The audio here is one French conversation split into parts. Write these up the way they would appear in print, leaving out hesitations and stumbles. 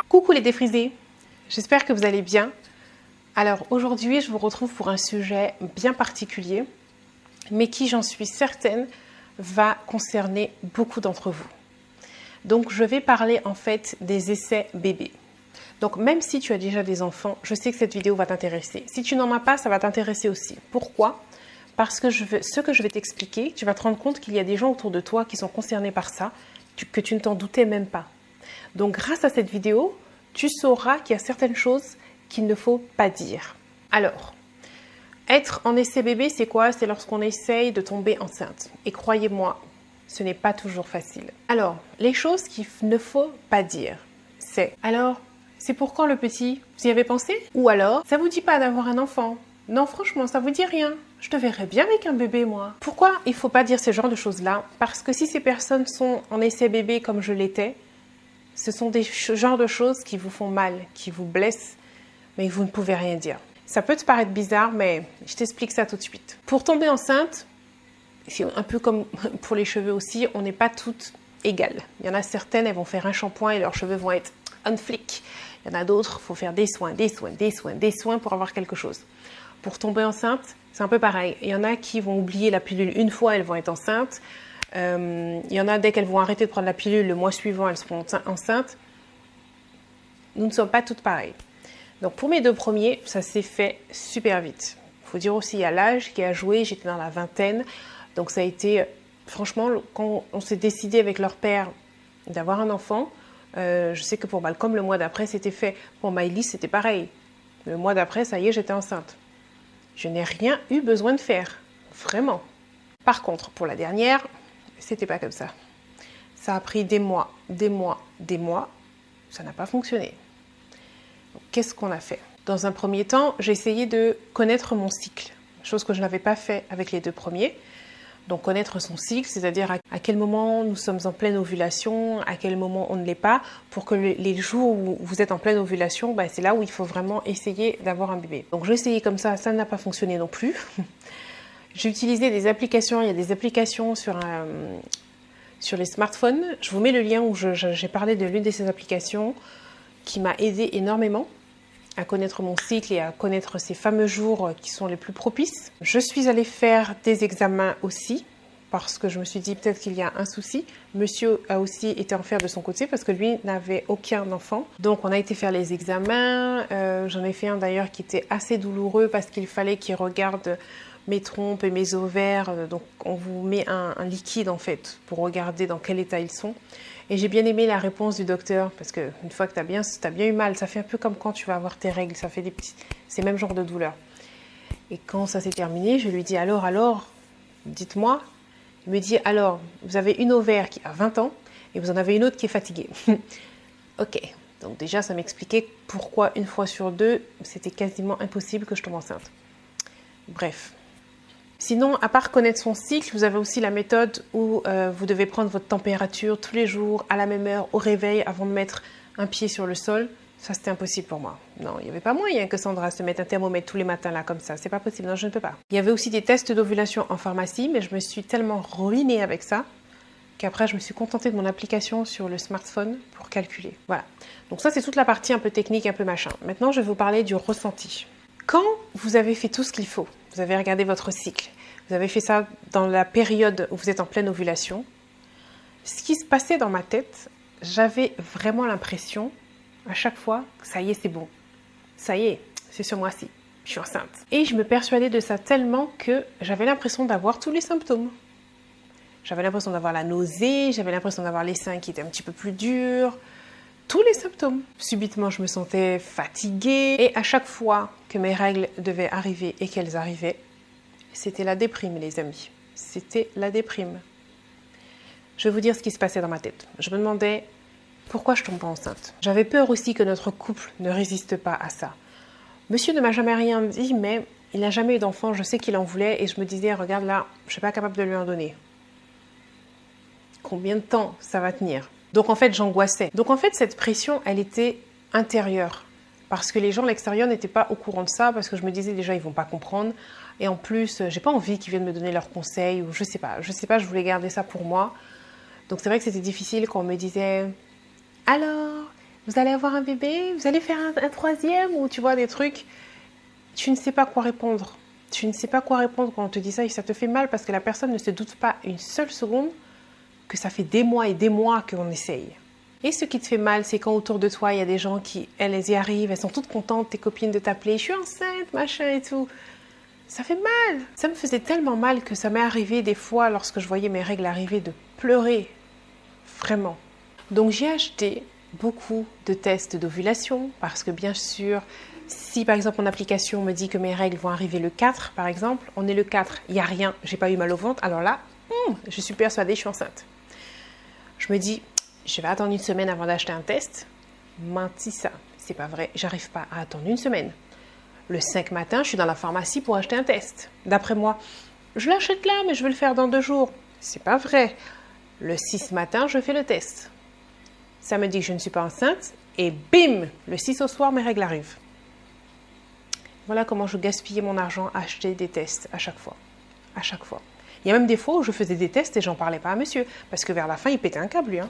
Coucou les défrisés, j'espère que vous allez bien. Alors aujourd'hui, je vous retrouve pour un sujet bien particulier, mais qui, j'en suis certaine, va concerner beaucoup d'entre vous. Donc je vais parler en fait des essais bébés. Donc même si tu as déjà des enfants, je sais que cette vidéo va t'intéresser. Si tu n'en as pas, ça va t'intéresser aussi. Pourquoi ? Parce que ce que je vais t'expliquer, tu vas te rendre compte qu'il y a des gens autour de toi qui sont concernés par ça, que tu ne t'en doutais même pas. Donc grâce à cette vidéo, tu sauras qu'il y a certaines choses qu'il ne faut pas dire. Alors, être en essai bébé, c'est quoi? C'est lorsqu'on essaye de tomber enceinte. Et croyez-moi, ce n'est pas toujours facile. Alors, les choses qu'il ne faut pas dire, c'est « Alors, c'est pour quand le petit? Vous y avez pensé ?» Ou alors « Ça vous dit pas d'avoir un enfant? Non, franchement, ça vous dit rien. Je te verrais bien avec un bébé, moi. » Pourquoi il ne faut pas dire ce genre de choses-là? Parce que si ces personnes sont en essai bébé comme je l'étais, ce sont des genres de choses qui vous font mal, qui vous blessent, mais vous ne pouvez rien dire. Ça peut te paraître bizarre, mais je t'explique ça tout de suite. Pour tomber enceinte, c'est un peu comme pour les cheveux aussi, on n'est pas toutes égales. Il y en a certaines, elles vont faire un shampoing et leurs cheveux vont être on flic. Il y en a d'autres, il faut faire des soins pour avoir quelque chose. Pour tomber enceinte, c'est un peu pareil. Il y en a qui vont oublier la pilule une fois, elles vont être enceintes. Il y en a, dès qu'elles vont arrêter de prendre la pilule, le mois suivant, elles seront enceintes. Nous ne sommes pas toutes pareilles. Donc pour mes deux premiers, ça s'est fait super vite. Il faut dire aussi à l'âge qui a joué, j'étais dans la vingtaine. Donc ça a été, franchement, quand on s'est décidé avec leur père d'avoir un enfant, je sais que pour Malcolm, le mois d'après, c'était fait. Pour Miley, c'était pareil. Le mois d'après, ça y est, j'étais enceinte. Je n'ai rien eu besoin de faire, vraiment. Par contre, pour la dernière, c'était pas comme ça. Ça a pris des mois. Ça n'a pas fonctionné. Qu'est-ce qu'on a fait? Dans un premier temps, j'ai essayé de connaître mon cycle, chose que je n'avais pas fait avec les deux premiers. Donc connaître son cycle, c'est-à-dire à quel moment nous sommes en pleine ovulation, à quel moment on ne l'est pas, pour que les jours où vous êtes en pleine ovulation, c'est là où il faut vraiment essayer d'avoir un bébé. Donc j'ai essayé comme ça n'a pas fonctionné non plus. J'ai utilisé des applications, il y a des applications sur les smartphones. Je vous mets le lien où j'ai parlé de l'une de ces applications qui m'a aidé énormément à connaître mon cycle et à connaître ces fameux jours qui sont les plus propices. Je suis allée faire des examens aussi parce que je me suis dit peut-être qu'il y a un souci. Monsieur a aussi été en faire de son côté parce que lui n'avait aucun enfant. Donc on a été faire les examens. J'en ai fait un d'ailleurs qui était assez douloureux parce qu'il fallait qu'il regarde mes trompes et mes ovaires. Donc on vous met un liquide en fait pour regarder dans quel état ils sont. Et j'ai bien aimé la réponse du docteur parce qu'une fois que tu as bien eu mal, ça fait un peu comme quand tu vas avoir tes règles, ça fait c'est le même genre de douleur. Et quand ça s'est terminé, je lui dis alors, dites-moi. Il me dit alors, vous avez une ovaire qui a 20 ans et vous en avez une autre qui est fatiguée. Ok, donc déjà ça m'expliquait pourquoi une fois sur deux, c'était quasiment impossible que je tombe enceinte. Bref. Sinon, à part connaître son cycle, vous avez aussi la méthode où vous devez prendre votre température tous les jours, à la même heure, au réveil, avant de mettre un pied sur le sol. Ça, c'était impossible pour moi. Non, il n'y avait pas moyen que Sandra se mette un thermomètre tous les matins là, comme ça. C'est pas possible, non, je ne peux pas. Il y avait aussi des tests d'ovulation en pharmacie, mais je me suis tellement ruinée avec ça qu'après, je me suis contentée de mon application sur le smartphone pour calculer. Voilà. Donc ça, c'est toute la partie un peu technique, un peu machin. Maintenant, je vais vous parler du ressenti. Quand vous avez fait tout ce qu'il faut, vous avez regardé votre cycle, vous avez fait ça dans la période où vous êtes en pleine ovulation, ce qui se passait dans ma tête, j'avais vraiment l'impression, à chaque fois, que ça y est, c'est bon. Ça y est, c'est ce mois-ci, je suis enceinte. Et je me persuadais de ça tellement que j'avais l'impression d'avoir tous les symptômes. J'avais l'impression d'avoir la nausée, j'avais l'impression d'avoir les seins qui étaient un petit peu plus durs, tous les symptômes. Subitement, je me sentais fatiguée. Et à chaque fois que mes règles devaient arriver et qu'elles arrivaient, c'était la déprime, les amis. C'était la déprime. Je vais vous dire ce qui se passait dans ma tête. Je me demandais pourquoi je tombe pas enceinte. J'avais peur aussi que notre couple ne résiste pas à ça. Monsieur ne m'a jamais rien dit, mais il n'a jamais eu d'enfant. Je sais qu'il en voulait et je me disais, regarde là, je ne suis pas capable de lui en donner. Combien de temps ça va tenir? Donc en fait, j'angoissais. Donc en fait, cette pression, elle était intérieure. Parce que les gens à l'extérieur n'étaient pas au courant de ça, parce que je me disais déjà, ils vont pas comprendre. Et en plus, j'ai pas envie qu'ils viennent me donner leurs conseils, ou je sais pas, je voulais garder ça pour moi. Donc c'est vrai que c'était difficile quand on me disait « Alors, vous allez avoir un bébé, vous allez faire un troisième ?» ou tu vois, des trucs. Tu ne sais pas quoi répondre. Tu ne sais pas quoi répondre quand on te dit ça et ça te fait mal parce que la personne ne se doute pas une seule seconde que ça fait des mois et des mois qu'on essaye. Et ce qui te fait mal, c'est quand autour de toi, il y a des gens qui, elles y arrivent, elles sont toutes contentes, tes copines, de t'appeler « Je suis enceinte, machin et tout ». Ça fait mal. Ça me faisait tellement mal que ça m'est arrivé des fois, lorsque je voyais mes règles arriver, de pleurer. Vraiment. Donc j'ai acheté beaucoup de tests d'ovulation parce que bien sûr, si par exemple mon application me dit que mes règles vont arriver le 4 par exemple, on est le 4, il n'y a rien, j'ai pas eu mal au ventre, alors là, je suis persuadée, je suis enceinte. Je me dis, je vais attendre une semaine avant d'acheter un test. Menti ça, c'est pas vrai, j'arrive pas à attendre une semaine. Le 5 matin, je suis dans la pharmacie pour acheter un test. D'après moi, je l'achète là, mais je vais le faire dans 2 jours. C'est pas vrai. Le 6 matin, je fais le test. Ça me dit que je ne suis pas enceinte et bim, le 6 au soir, mes règles arrivent. Voilà comment je gaspillais mon argent à acheter des tests à chaque fois. À chaque fois. Il y a même des fois où je faisais des tests et j'en parlais pas à monsieur. Parce que vers la fin, il pétait un câble, lui.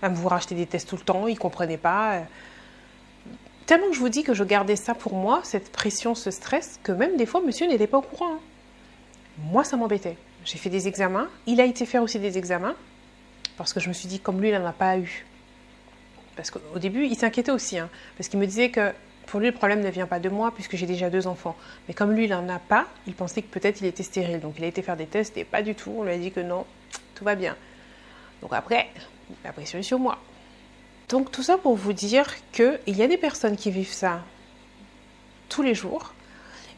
À me vouloir acheter des tests tout le temps, il ne comprenait pas. Tellement que je vous dis que je gardais ça pour moi, cette pression, ce stress, que même des fois, monsieur n'était pas au courant. Moi, ça m'embêtait. J'ai fait des examens. Il a été faire aussi des examens. Parce que je me suis dit, comme lui, il n'en a pas eu. Parce qu'au début, il s'inquiétait aussi. Parce qu'il me disait que pour lui, le problème ne vient pas de moi, puisque j'ai déjà 2 enfants. Mais comme lui, il n'en a pas, il pensait que peut-être il était stérile. Donc, il a été faire des tests et pas du tout. On lui a dit que non, tout va bien. Donc après, la pression est sur moi. Donc, tout ça pour vous dire qu'il y a des personnes qui vivent ça tous les jours.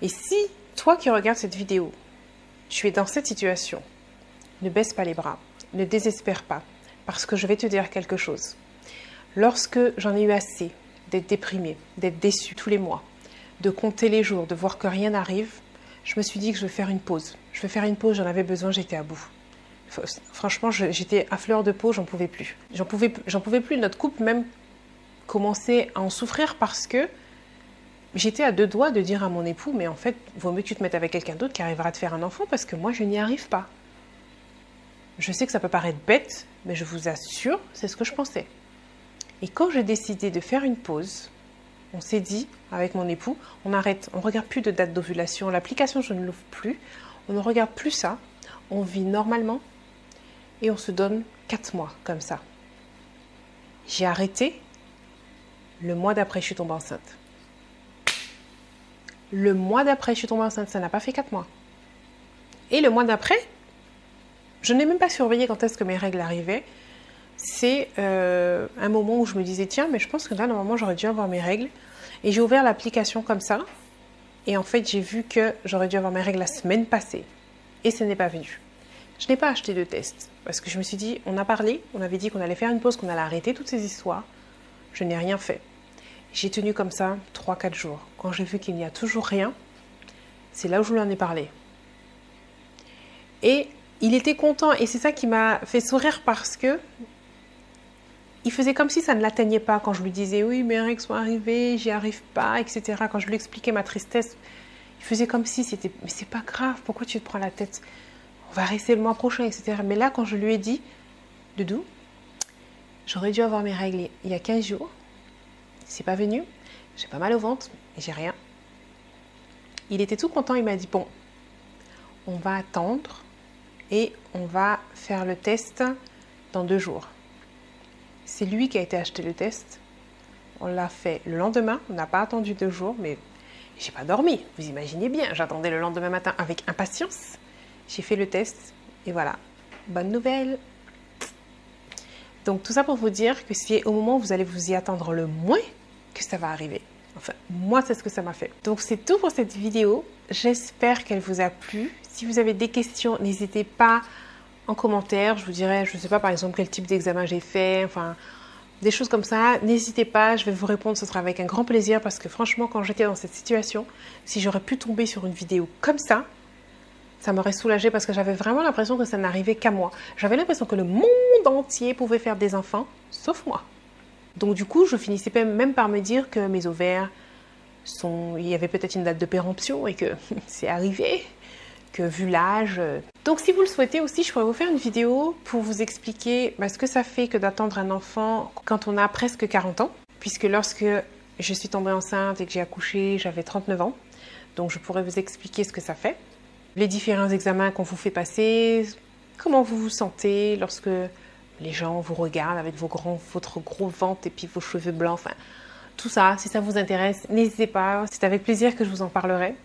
Et si toi qui regardes cette vidéo, tu es dans cette situation, ne baisse pas les bras. Ne désespère pas, parce que je vais te dire quelque chose. Lorsque j'en ai eu assez d'être déprimée, d'être déçue tous les mois, de compter les jours, de voir que rien n'arrive, je me suis dit que je vais faire une pause. Je vais faire une pause, j'en avais besoin, j'étais à bout. Franchement, j'étais à fleur de peau, j'en pouvais plus. J'en pouvais plus. Notre couple même commençait à en souffrir parce que j'étais à 2 doigts de dire à mon époux, mais en fait, vaut mieux que tu te mettes avec quelqu'un d'autre qui arrivera à te faire un enfant parce que moi, je n'y arrive pas. Je sais que ça peut paraître bête, mais je vous assure, c'est ce que je pensais. Et quand j'ai décidé de faire une pause, on s'est dit, avec mon époux, on arrête, on ne regarde plus de date d'ovulation, l'application, je ne l'ouvre plus, on ne regarde plus ça, on vit normalement et on se donne 4 mois comme ça. J'ai arrêté, le mois d'après, je suis tombée enceinte. Le mois d'après, je suis tombée enceinte, ça n'a pas fait 4 mois. Et le mois d'après, je n'ai même pas surveillé quand est-ce que mes règles arrivaient. C'est un moment où je me disais, tiens, mais je pense que là, normalement, j'aurais dû avoir mes règles. Et j'ai ouvert l'application comme ça. Et en fait, j'ai vu que j'aurais dû avoir mes règles la semaine passée. Et ce n'est pas venu. Je n'ai pas acheté de test. Parce que je me suis dit, on a parlé, on avait dit qu'on allait faire une pause, qu'on allait arrêter toutes ces histoires. Je n'ai rien fait. J'ai tenu comme ça 3-4 jours. Quand j'ai vu qu'il n'y a toujours rien, c'est là où je lui en ai parlé. Et il était content et c'est ça qui m'a fait sourire parce que il faisait comme si ça ne l'atteignait pas quand je lui disais oui, mes règles sont arrivées, j'y arrive pas, etc. Quand je lui expliquais ma tristesse, il faisait comme si c'était mais c'est pas grave, pourquoi tu te prends la tête? On va rester le mois prochain, etc. Mais là, quand je lui ai dit, Doudou, j'aurais dû avoir mes règles il y a 15 jours, c'est pas venu, j'ai pas mal au ventre et j'ai rien. Il était tout content, il m'a dit bon, on va attendre. Et on va faire le test dans 2 jours. C'est lui qui a été acheter le test. On l'a fait le lendemain. On n'a pas attendu 2 jours, mais j'ai pas dormi. Vous imaginez bien. J'attendais le lendemain matin avec impatience. J'ai fait le test et voilà. Bonne nouvelle. Donc tout ça pour vous dire que c'est au moment où vous allez vous y attendre le moins que ça va arriver. Enfin, moi, c'est ce que ça m'a fait. Donc, c'est tout pour cette vidéo. J'espère qu'elle vous a plu. Si vous avez des questions, n'hésitez pas en commentaire. Je vous dirai, je ne sais pas, par exemple, quel type d'examen j'ai fait. Enfin, des choses comme ça. N'hésitez pas, je vais vous répondre. Ce sera avec un grand plaisir parce que franchement, quand j'étais dans cette situation, si j'aurais pu tomber sur une vidéo comme ça m'aurait soulagée parce que j'avais vraiment l'impression que ça n'arrivait qu'à moi. J'avais l'impression que le monde entier pouvait faire des enfants, sauf moi. Donc du coup, je finissais même par me dire que mes ovaires il y avait peut-être une date de péremption et que c'est arrivé, que vu l'âge. Donc si vous le souhaitez aussi, je pourrais vous faire une vidéo pour vous expliquer ce que ça fait que d'attendre un enfant quand on a presque 40 ans, puisque lorsque je suis tombée enceinte et que j'ai accouché, j'avais 39 ans. Donc je pourrais vous expliquer ce que ça fait, les différents examens qu'on vous fait passer, comment vous vous sentez lorsque les gens vous regardent avec votre gros ventre et puis vos cheveux blancs, enfin tout ça, si ça vous intéresse, n'hésitez pas, c'est avec plaisir que je vous en parlerai,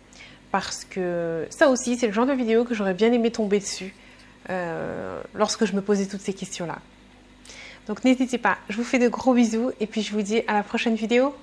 parce que ça aussi, c'est le genre de vidéo que j'aurais bien aimé tomber dessus lorsque je me posais toutes ces questions-là. Donc n'hésitez pas, je vous fais de gros bisous et puis je vous dis à la prochaine vidéo.